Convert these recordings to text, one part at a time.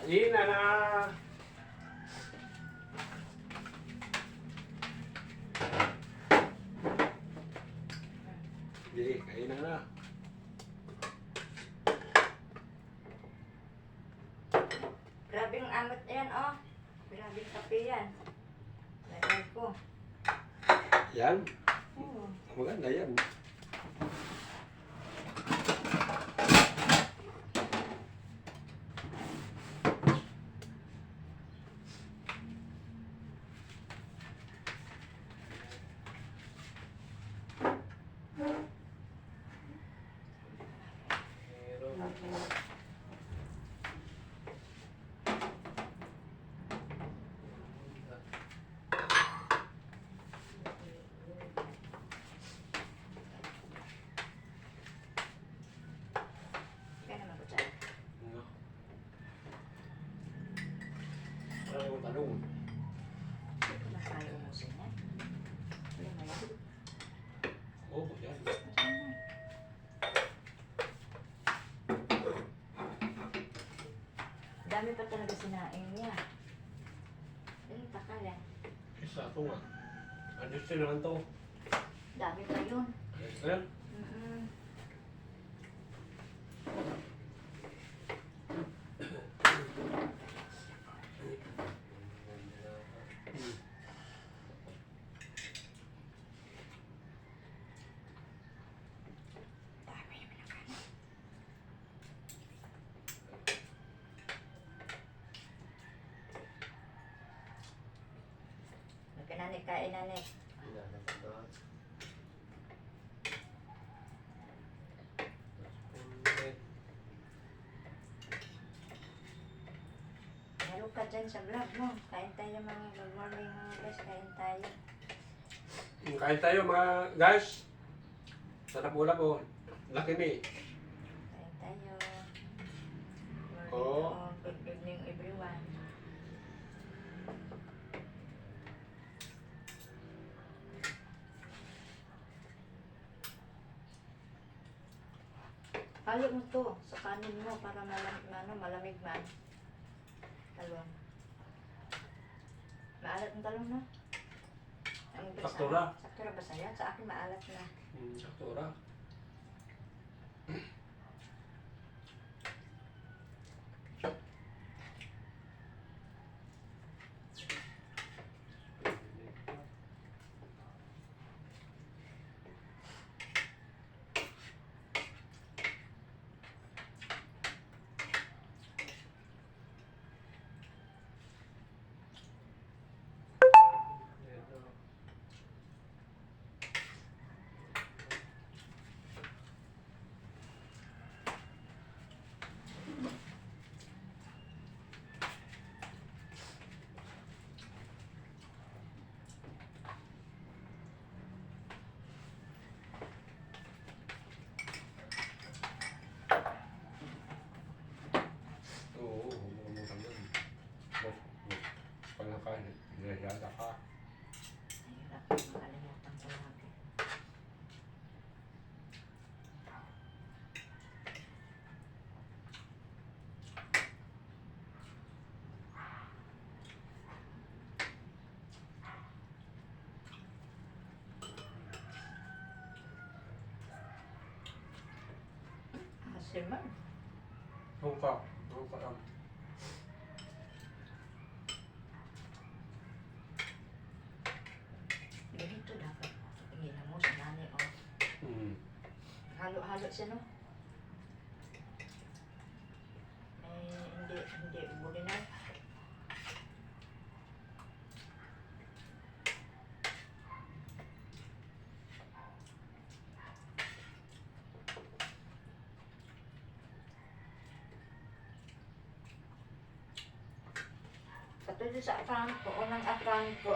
Kain na na. Sige, kain na na. Grabing amot yan, oh. Grabing kape yan. Lagay ko. Yan. Oo. Maganda yan. Kaya naman ko dyan. Wala yung tanong. Ito na tayo umusin na. Wala na yan. Oo, yan. Dami pa talaga sinaing niya. Ayun, takal yan. Isa ito nga. Adjust na lang ito. Dami pa yun. Adjust na yan. Mm-mm. Dami naman ang kanin. Nagkananik kain nanik. Meron ka dyan sa vlog mo. Kain tayo mga good morning mga guys. Kain tayo. Kain tayo mga guys. Sarap ulam po. Laki ni. Kain tayo. Morning Oo. to. Good evening everyone. Halo mo to sa kanin mo para malamig man. Talong. Maalat ang talong na. Ang iba Sakto sa- na. Sakto na ba sa'yo? Sa akin maalat na. Sakto ra. Oo, humumutan yun. Pangakain, nilahiyada ka. Mahirap makalimutan ko lagi. Asim man. Tungka. Tungka lang. Ganito dapat. Tingnan mo sa nanay, oh. Halo-halo siya, no? Hindi ubuli na. Katulad sa account ko, unang account ko,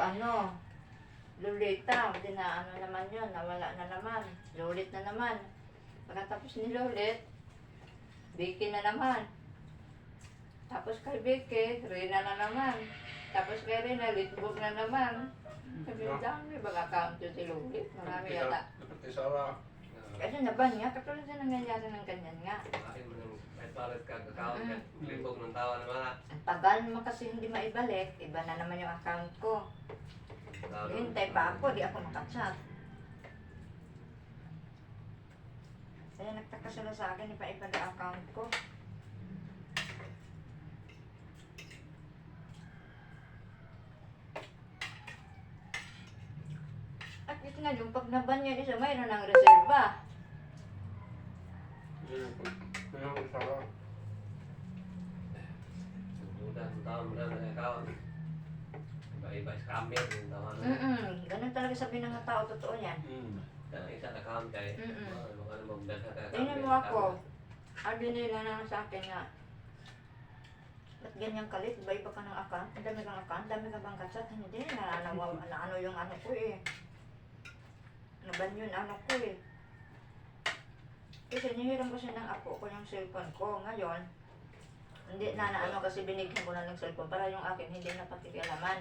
Lolita, hindi na naman yun, nawala na naman. Lolit na naman. Pagkatapos ni Lolit, Vicky na naman. Tapos kay Vicky, Rina na naman. Tapos kay Rina, Litbog na naman. Sabi, dami bang account yun si Lolit? Marami yata. Dapat kay Sarah. Kasi naban nga, katulad na nangyayari ng ganyan nga. Akin mo nang kahit pares ka, kakawin ka, libog ng tawa naman ha. Ang tagal naman kasi hindi maibalik, iba na naman yung account ko. Hintay pa ako, di ako makachat. Kaya nagtaka sila sa akin, ipa-iba na account ko. At least nga yung pag naban yan isa, mayroon ng reserva. Yung isa ko. Muda, ang tawa mo na nakakawin. Iba-iba, scammer yung tawa na. Ganun talaga sabi ng mga tao, totoo yan. Kaya isa account kay, Mm-mm. mga magdasa ka. Tingnan mo ako, sabi nila na sa akin nga, ba't ganyan kalit? Iba-iba ka ng account? Ang dami kang account? Dami ka bang kachat? Hindi, ano yung ano ko eh. Naban yun ano ko eh. Kasi nihiram ko siya ng apo ko yung cellphone ko. Ngayon, hindi na ano kasi binigyan ko na ng cellphone para yung akin hindi na pakikialaman.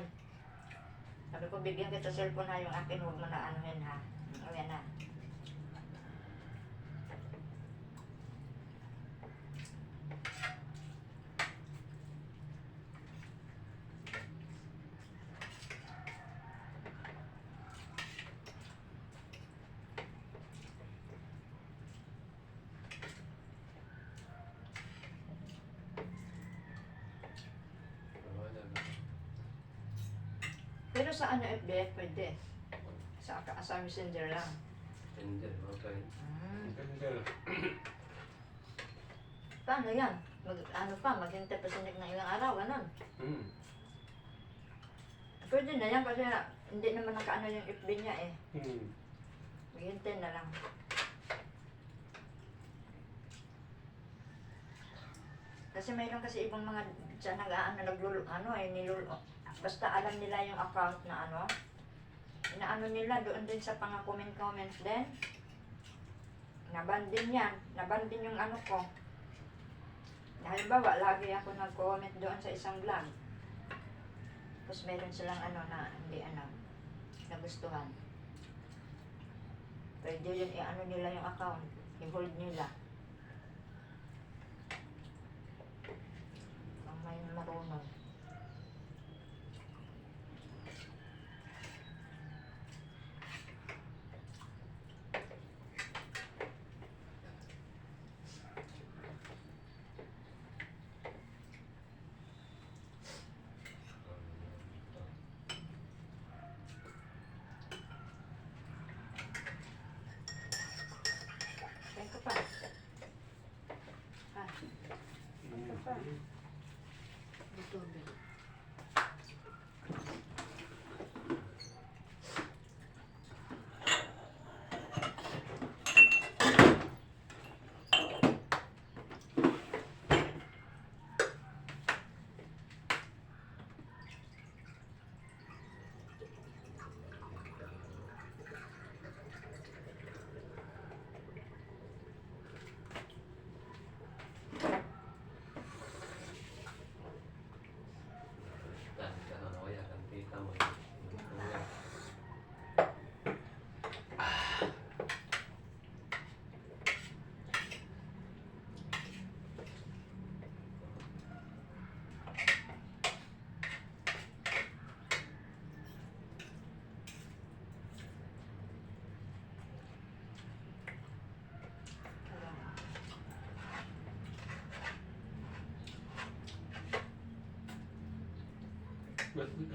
Sabi ko, bigyan kita cellphone ha, yung akin huwag mo na ano yan ha. O yan na. Pero sa ano FB, pwede. Sa messenger lang. Messenger, okay. Paano yan? Maghintay pa siya ng ilang araw, ganun. Pwede na yan kasi hindi naman nakaano yung FB niya eh. Maghintay na lang. Kasi mayroon kasi ibang mga dyan basta alam nila yung account na ano, inaano nila doon din sa pang comment din. Naban din yan, naban din yung ano ko. Halimbawa, lagi ako nag-comment doon sa isang vlog. Tapos meron silang ano na hindi nagustuhan. Pwede yun i-ano nila yung account, i-hold nila. Ang may marunong. Kain ka pa. Kain ka pa. May tubig.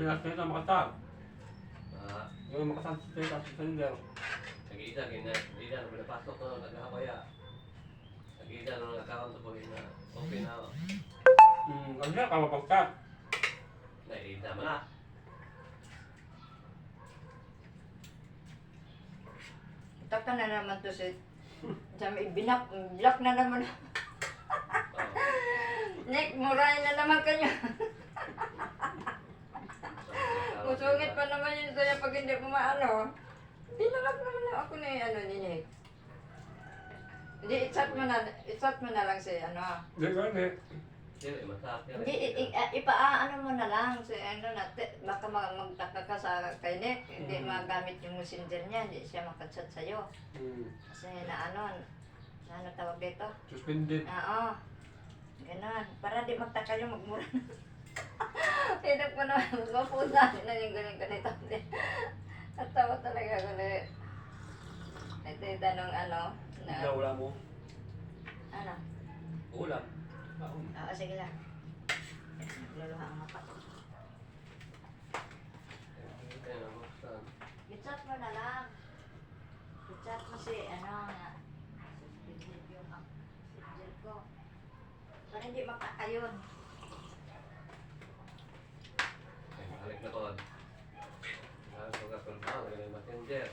Kaya kita makatag. Ah, Yung makatag sa sender. nag-iida, nag-iida, napasok ko, nag-ahawaya. Nag-iida ng account ko, okay na ako. Ang siya ka mapagtag. Nag-iida mo na. Taka na naman to si block na naman. Nick, murahin na naman kanya. Usungit pa naman yun sa'yo pag hindi mo maano. Binalak naman na ako ni Nick. Hindi, i-chat mo na lang si Hindi ko, hindi. Hindi, masakit. Hindi, ipaano mo na lang. So, baka magtaka ka sa kay Nick. Hindi magamit yung messenger niya. Hindi siya makachat sa'yo. Kasi na tawag dito? Suspended. Oo. Ganon. Para di magtaka yung magmura. Hinap ko na, mapusa na yung ganito. At tawa talaga ako na. Ito yung tanong Na ulam mo. ano? Ulam. Oo, sige lang. Luluha ang mapa. I-chat mo na lang. I-chat mo si, si Jill ko. Para hindi makaka yun. Balik na ko. Balik ko kakulbang, yung messenger.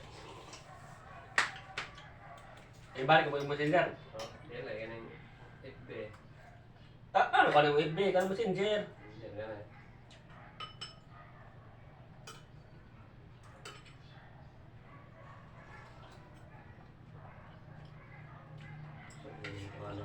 Balik ko yung messenger. Yan lang, yan yung FB. Ano ka ng FB? Ka ng messenger. Yan nga na. Ano?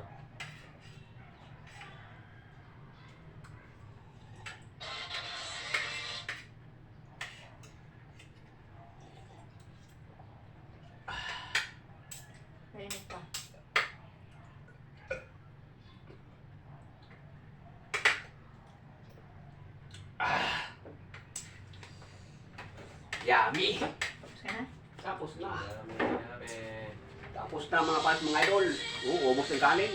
Rinig pa. Yummy! Tapos ka na? Tapos na. Dami. Tapos na mga fans, mga idol. Oo, ubos ng kanin.